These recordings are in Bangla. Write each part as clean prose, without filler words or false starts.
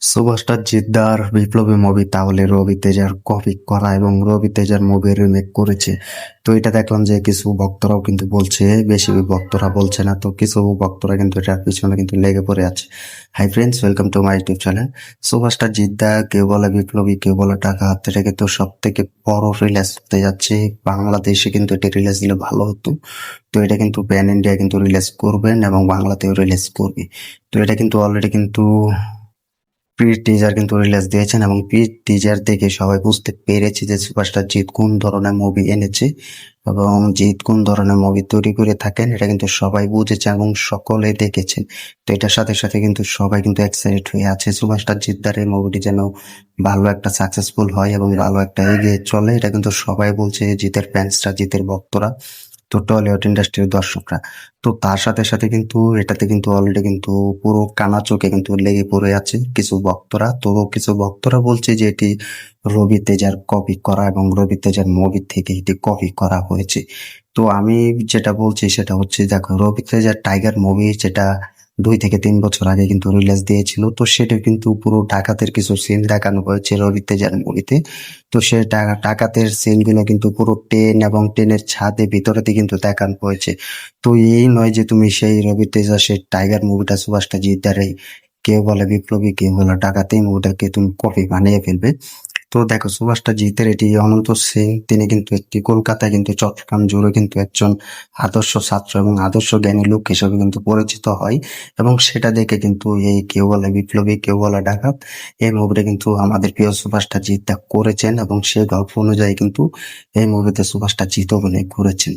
সুপারস্টার জিদ্দার বিপ্লবী মুভি তাহলে রবি তেজার কপি করা এবং রবি তেজার মুভি রিমেক করেছে। তো এটা দেখলাম যে কিছু ভক্তরাও কিন্তু বলছে, বেশি ভক্তরা বলছে না, তো কিছু ভক্তরা কিন্তু এটার পিছনে কিন্তু লেগে পড়ে আছে। Hi friends, welcome to my YouTube channel. Superstar Jeddah, কেউ বলে বিপ্লবী, কেউ বলে টাকা, এটা কিন্তু সব থেকে বড় রিলিজ হতে যাচ্ছে। বাংলাদেশে কিন্তু এটা রিলিজ দিলে ভালো হতো। তো এটা কিন্তু প্যান ইন্ডিয়া কিন্তু রিলিজ করবেন এবং বাংলাতেও রিলিজ করবে। তো এটা কিন্তু অলরেডি কিন্তু প্রি টিজার কিন্তু রিলিজ দিয়েছেন এবং প্রি টিজার দেখে সবাই বুঝতে পেরেছে যে সুপারস্টার জিৎ কোন ধরনের মুভি এনেছে এবং জিৎ কোন ধরনের মুভি তৈরি করে থাকেন এটা কিন্তু সবাই বুঝেছে এবং সকলে দেখেছেন। তো এটার সাথে সাথে কিন্তু সবাই কিন্তু এক্সাইটেড হয়ে আছে সুপারস্টার জিদ্দার এই মুভিটি যেন ভালো একটা সাকসেসফুল হয় এবং ভালো একটা এগিয়ে চলে। এটা কিন্তু সবাই বলছে, জিতের ফ্যান্সরা, জিতের ভক্তরা, তো টলিউড ইন্ডাস্ট্রির দর্শকরা। তো তার সাথে সাথে কিন্তু এটাতে কিন্তু অলরেডি কিন্তু পুরো কানা চোখে কিন্তু লেগে পড়ে আছে কিছু ভক্তরা। তো কিছু ভক্তরা বলছে যে এটি রবি তেজার কপি করা এবং রবি তেজার মুভি থেকে এটি কপি করা হয়েছে। তো আমি যেটা বলছি সেটা হচ্ছে, দেখো, রবি তেজার টাইগার মুভি যেটা 2 থেকে 3 বছর আগে কিন্তু রিলিজ দিয়েছিল, তো সেটা কিন্তু পুরো ডাকাতের কিছু সিন দেখানো হয়েছে রবি তেজার মুভিতে। তো সে ডাকাতের সিন গুলো কিন্তু পুরো ট্রেন এবং ট্রেনের ছাদে ভিতরেতে কিন্তু দেখানো হয়েছে। তো এই নয় যে তুমি সেই রবি তেজা সেই টাইগার মুভিটা সুভাষটা জিদ্দার এই কেউ বলে বিপ্লবী, কেউ বলে ডাকাত, এই মুভিটাকে তুমি কপি বানিয়ে ফেলবে। তো দেখো, সুভাষটা জিতের এটি অনন্ত সিং, তিনি কিন্তু একটি কলকাতায় কিন্তু চট্টগ্রাম জুড়ে কিন্তু একজন আদর্শ ছাত্র এবং আদর্শ জ্ঞানী লোক হিসেবে কিন্তু পরিচিত হয় এবং সেটা দেখে কিন্তু এই কেউ বলে বিপ্লবী, কেউ বলে ডাকাত, এই মুভিটা কিন্তু আমাদের প্রিয় সুভাষটা জিৎ করেছেন এবং সেই গল্প অনুযায়ী কিন্তু এই মুভিতে সুভাষটা জিৎ অভিনয় করেছেন।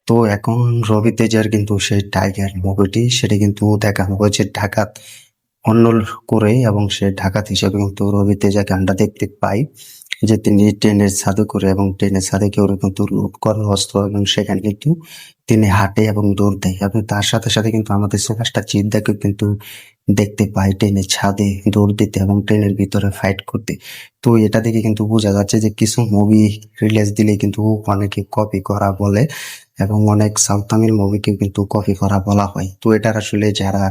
তো এখন রবি তেজার কিন্তু সেই টাইগার মুভিটি সেটা কিন্তু দেখানো হয়েছে ডাকাত অন্য করে এবং সে ডাকাত হিসেবে কিন্তু রবি তেজাকে আমরা দেখতে পাই যে তিনি ট্রেনের ছাদে করে এবং ট্রেনের ছাদে কেউ কিন্তু লুট করে অস্ত্র এবং সেখানে কিন্তু তিনি হাঁটে এবং দৌড় দেয় এবং তার সাথে সাথে কিন্তু আমাদের সুভাষটা চিন্তাকে কিন্তু দেখতে পাই ট্রেনের ছাদে দৌড় দিতে এবং ট্রেনের ভিতরে ফাইট করতে। তো এটা থেকে কিন্তু বোঝা যাচ্ছে যে কিছু মুভি রিলিজ দিলে কিন্তু অনেকে কপি করা বলে এবং অনেক সাউথ তামিল মুভিকে কিন্তু কপি করা বলা হয়। তো এটার আসলে যারা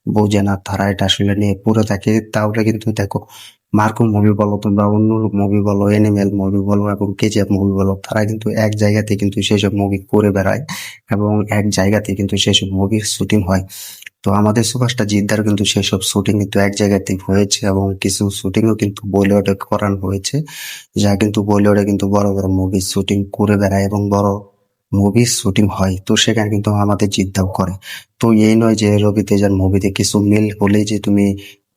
বোঝে না তারা এটা আসলে নিয়ে পড়ে থাকে। তাহলে কিন্তু দেখো, মার্কো মুভি বলো, তোমরা অন্য মুভি বলো, এনিমেল মুভি বলো এবং কেজিএফ মুভি বলো, তারা কিন্তু এক জায়গাতে কিন্তু সেসব মুভি করে বেড়ায় এবং এক জায়গাতে কিন্তু সেসব মুভির শুটিং হয়। তো আমাদের সুভাষটা জিদ্দার কিন্তু সেসব শুটিং কিন্তু এক জায়গাতেই হয়েছে এবং কিছু শুটিংও কিন্তু বলিউডে করানো হয়েছে, যা কিন্তু বলিউডে কিন্তু বড় বড় মুভি শুটিং করে বেড়ায় এবং বড় মুভির শুটিং হয়। তো সেখানে কিন্তু আমাদের জিদ্দাও করে। তো এই নয় যে রবি তেজার মুভিতে কিছু মিল হলেই যে তুমি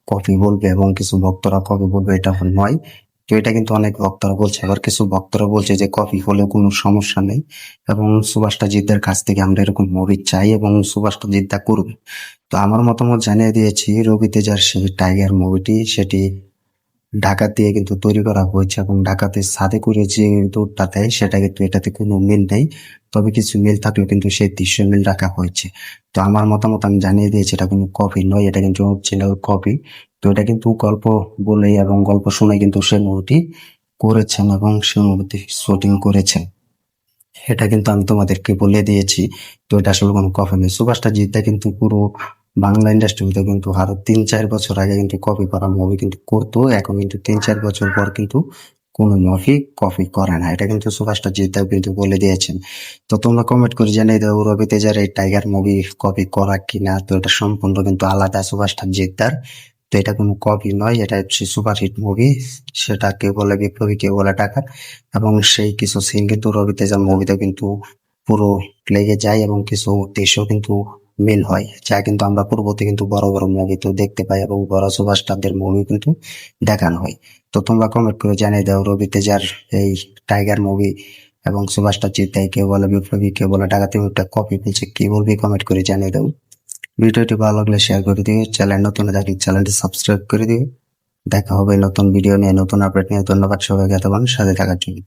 কপি বলবে এবং কিছু ভক্তরা কপি বলবে, এটা নয়। তো এটা কিন্তু অনেক ভক্তরা বলছে, আবার কিছু ভক্তরা বলছে যে কপি হলে কোনো সমস্যা নেই এবং সুভাষটা জিদ্দার কাছ থেকে আমরা এরকম মুভি চাই এবং সুভাষটা জিদ্দা করবে। তো আমার মতামত জানিয়ে দিয়েছি, রবি তেজার সেই টাইগার মুভিটি সেটি ঢাকা দিয়ে কিন্তু তৈরি করা হয়েছে এবং ঢাকাতে ছাদে করে যে দৌড়টা দেয় সেটা কিন্তু এটাতে কোনো মিল নেই। তবে কিছু মিল থাকলেও কিন্তু সেই দৃশ্য মিল রাখা হয়েছে। তো আমার মতামত আমি জানিয়ে দিয়েছি, এটা কোনো কপি নয়, এটা কিন্তু অরিজিনাল কপি। তো এটা কিন্তু গল্প বলে এবং গল্প শুনে কিন্তু সেই মুভিটি করেছেন এবং সেই মুভিটি শুটিং করেছেন। এটা কিন্তু আমি তোমাদেরকে বলে দিয়েছি। তো এটা আসলে কোনো কপি নেই। সুভাষটা জিদ্দা কিন্তু পুরো বাংলা ইন্ডাস্ট্রিতে কিন্তু আরো 3-4 বছর আগে কিন্তু কপি করা মুভি কিন্তু করতো, এখন কিন্তু 3-4 বছর পর কিন্তু কোনো মুভি কপি করে না। এটা কিন্তু সুভাষটা জিদ্দা কিন্তু বলে দিয়েছেন। তো তোমরা কমেন্ট করে জানিয়ে দাও রবি তেজার এই টাইগার মুভি কপি করা কিনা। তো এটা সম্পূর্ণ কিন্তু আলাদা সুভাষটা জিদ্দার। তো এটা কোনো কপি নয়, এটা হচ্ছে সুপারহিট মুভি। সেটা কেউ বলে বিপ্লবী, কেউ বলে ডাকাত এবং সেই কিছু সিন কিন্তু রবি তেজার মুভিতে কিন্তু পুরো লেগে যায় এবং কিছু দৃশ্য কিন্তু মিল হয়, যা কিন্তু আমরা পূর্বতে কিন্তু বড় বড় মুভিতে দেখতে পাই এবং বড় সুপারস্টারদের মুভি কিন্তু দেখানো হয়। তো তোমরা কমেন্ট করে জানিয়ে দাও রবি তেজার এই টাইগার মুভি এবং সুভাষটা চিত্তাই কেউ বলে বিপ্লবী, কেউ বলে ডাকাতি মুভিটা কপি বলছে, কি বলবি কমেন্ট করে জানিয়ে দাও। ভিডিওটি ভালো লাগলে শেয়ার করে দিও, চ্যানেল নতুন থাকলে চ্যানেলটি সাবস্ক্রাইব করে দিও। দেখা হবে নতুন ভিডিও নিয়ে, নতুন আপডেট নিয়ে। ধন্যবাদ সবাইকে এতক্ষণ সাথে থাকার জন্য।